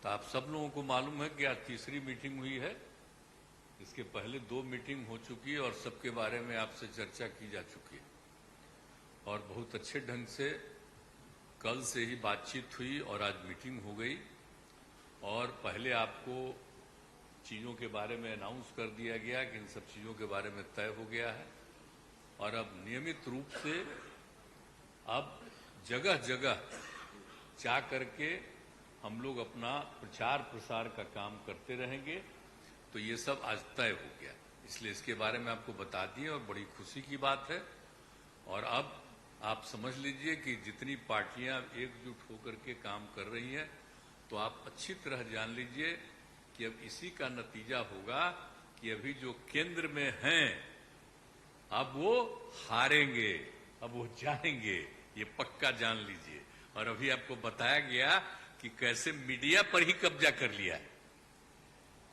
तो आप सब लोगों को मालूम है कि आज तीसरी मीटिंग हुई है। इसके पहले 2 मीटिंग हो चुकी है और सबके बारे में आपसे चर्चा की जा चुकी है और बहुत अच्छे ढंग से कल से ही बातचीत हुई और आज मीटिंग हो गई। और पहले आपको चीज़ों के बारे में अनाउंस कर दिया गया कि इन सब चीज़ों के बारे में तय हो गया है और अब नियमित रूप से अब जगह जगह जा करके हम लोग अपना प्रचार प्रसार का काम करते रहेंगे। तो ये सब आज तय हो गया, इसलिए इसके बारे में आपको बता दिए और बड़ी खुशी की बात है। और अब आप समझ लीजिए कि जितनी पार्टियां एकजुट होकर के काम कर रही हैं, तो आप अच्छी तरह जान लीजिए कि अब इसी का नतीजा होगा कि अभी जो केंद्र में हैं अब वो हारेंगे, अब वो जाएंगे, ये पक्का जान लीजिए। और अभी आपको बताया गया कि कैसे मीडिया पर ही कब्जा कर लिया है,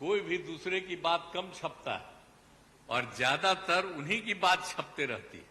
कोई भी दूसरे की बात कम छपता है और ज्यादातर उन्हीं की बात छपते रहती है।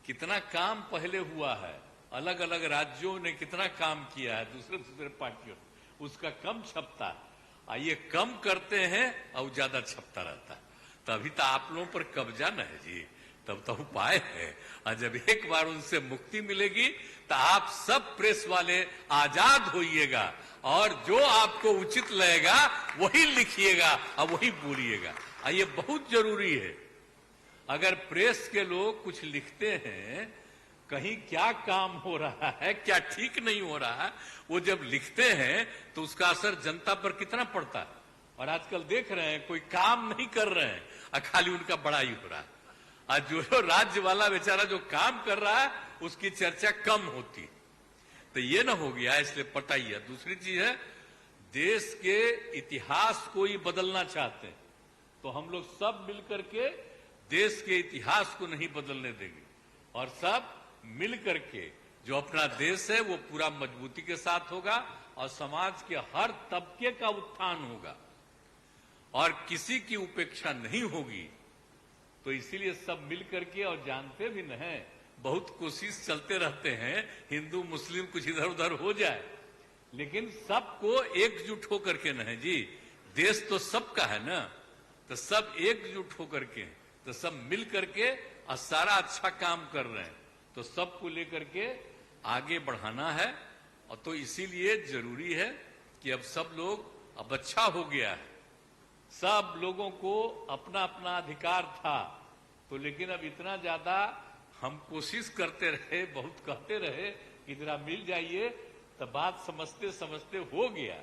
कितना काम पहले हुआ है, अलग अलग राज्यों ने कितना काम किया है दूसरे पार्टियों, उसका कम छपता है। ये कम करते हैं और ज्यादा छपता रहता है। तभी तो आप लोगों पर कब्जा न है जी, तब तो उपाय है। और जब एक बार उनसे मुक्ति मिलेगी तो आप सब प्रेस वाले आजाद होइएगा और जो आपको उचित लगेगा वही लिखिएगा और वही बोलिएगा। ये बहुत जरूरी है। अगर प्रेस के लोग कुछ लिखते हैं, कहीं क्या काम हो रहा है, क्या ठीक नहीं हो रहा है, वो जब लिखते हैं तो उसका असर जनता पर कितना पड़ता है। और आजकल देख रहे हैं कोई काम नहीं कर रहे हैं और खाली उनका बड़ाई हो रहा है। आज जो राज्य वाला बेचारा जो काम कर रहा है उसकी चर्चा कम होती है। तो ये ना हो गया, इसलिए पता ही है। दूसरी चीज है, देश के इतिहास को ही बदलना चाहते हैं तो हम लोग सब मिलकर के देश के इतिहास को नहीं बदलने देंगे और सब मिलकर के जो अपना देश है वो पूरा मजबूती के साथ होगा और समाज के हर तबके का उत्थान होगा और किसी की उपेक्षा नहीं होगी। तो इसीलिए सब मिलकर के, और जानते भी न हैं, बहुत कोशिश चलते रहते हैं हिंदू मुस्लिम कुछ इधर उधर हो जाए, लेकिन सबको एकजुट होकर के न है जी, देश तो सबका है ना, तो सब एकजुट होकर के, तो सब मिल करके और सारा अच्छा काम कर रहे हैं, तो सबको लेकर के आगे बढ़ाना है। और तो इसीलिए जरूरी है कि अब सब लोग, अब अच्छा हो गया है, सब लोगों को अपना अपना अधिकार था, तो लेकिन अब इतना ज्यादा हम कोशिश करते रहे, बहुत कहते रहे कि जरा मिल जाइए, तो बात समझते समझते हो गया।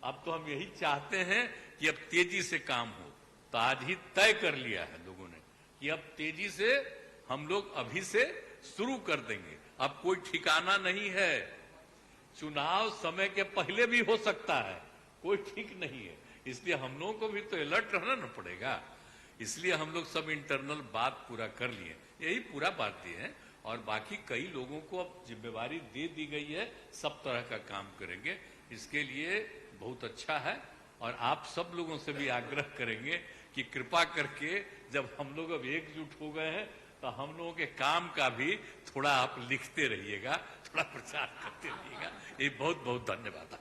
अब तो हम यही चाहते हैं कि अब तेजी से काम हो। तो आज ही तय कर लिया है लोगों ने कि अब तेजी से हम लोग अभी से शुरू कर देंगे। अब कोई ठिकाना नहीं है, चुनाव समय के पहले भी हो सकता है, कोई ठीक नहीं है। इसलिए हम लोगों को भी तो अलर्ट रहना न पड़ेगा। इसलिए हम लोग सब इंटरनल बात पूरा कर लिए, यही पूरा बात दिए हैं। और बाकी कई लोगों को अब जिम्मेवारी दे दी गई है, सब तरह का काम करेंगे। इसके लिए बहुत अच्छा है और आप सब लोगों से भी आग्रह करेंगे कि कृपा करके जब हम लोग अब एकजुट हो गए हैं तो हम लोगों के काम का भी थोड़ा आप लिखते रहिएगा, थोड़ा प्रचार करते रहिएगा। ये बहुत बहुत धन्यवाद।